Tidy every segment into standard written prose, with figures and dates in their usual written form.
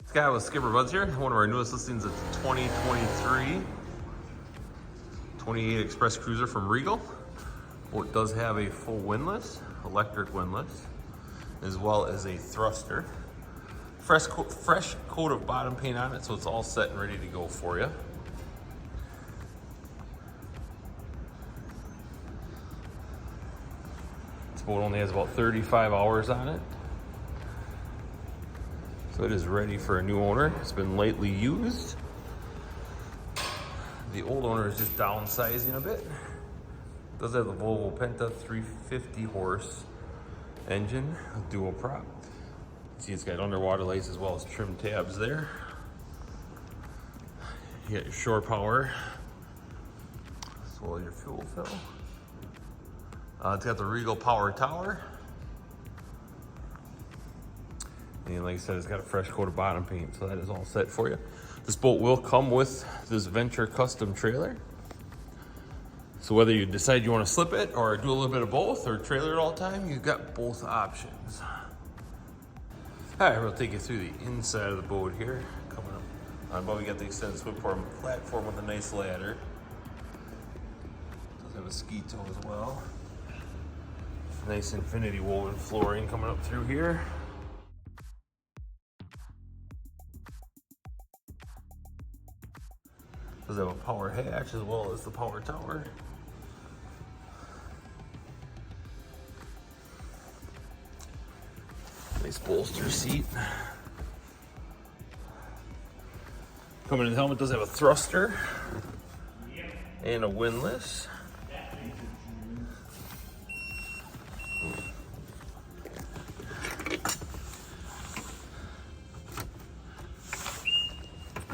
This guy with SkipperBud's here, one of our newest listings. It's a 2023 28 Express Cruiser from Regal. Boat does have a full windlass, electric windlass, as well as a thruster. Fresh coat of bottom paint on it, so it's all set and ready to go for you. This boat only has about 35 hours on it. So it is ready for a new owner. It's been lightly used. The old owner is just downsizing a bit. It does have the Volvo Penta 350 horse engine, dual prop. See, it's got underwater lights as well as trim tabs there. You got your shore power, as well as your fuel fill. It's got the Regal power tower. And like I said, it's got a fresh coat of bottom paint, so that is all set for you. This boat will come with this Venture custom trailer. So whether you decide you want to slip it or do a little bit of both or trailer it all the time, you've got both options. All right, we'll take you through the inside of the boat here. Coming up on above, we got the extended swim platform with a nice ladder. Does have a ski tow as well. Nice infinity woven flooring coming up through here. Does have a power hatch as well as the power tower. Nice bolster seat. Coming in the helmet, does have a thruster and a windlass.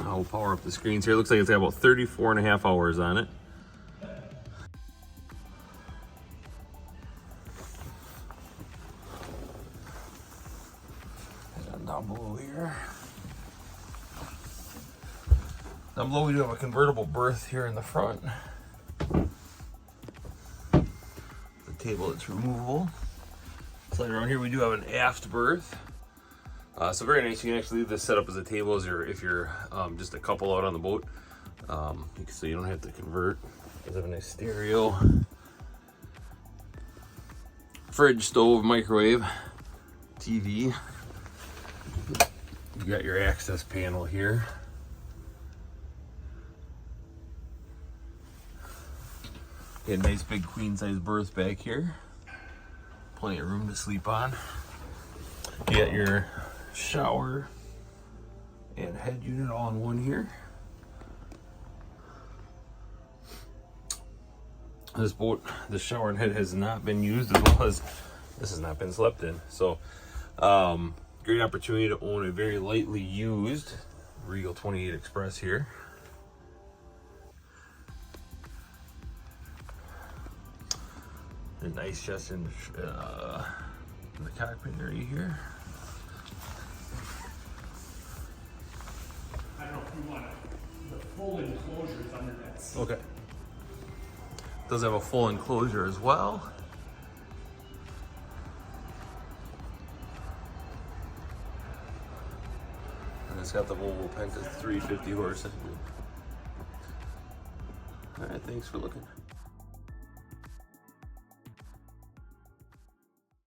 I'll power up the screens here. It looks like it's got about 34.5 hours on it. And down below here. Down below we do have a convertible berth here in the front. The table that's removable. Slide around here, we do have an aft berth. So very nice. You can actually leave this set up as a table if you're just a couple out on the boat. So you don't have to convert. It does have a nice stereo. Fridge, stove, microwave, TV. You got your access panel here. You got a nice big queen size berth back here. Plenty of room to sleep on. You got your shower and head unit all in one here. This boat, the shower and head has not been used, as well as this has not been slept in. So great opportunity to own a very lightly used Regal 28 Express here. A nice chest in the cockpit area here. I don't know if you want the full enclosures under that seat. Okay. Does have a full enclosure as well. And it's got the Volvo Penta 350 horse engine. All right, thanks for looking.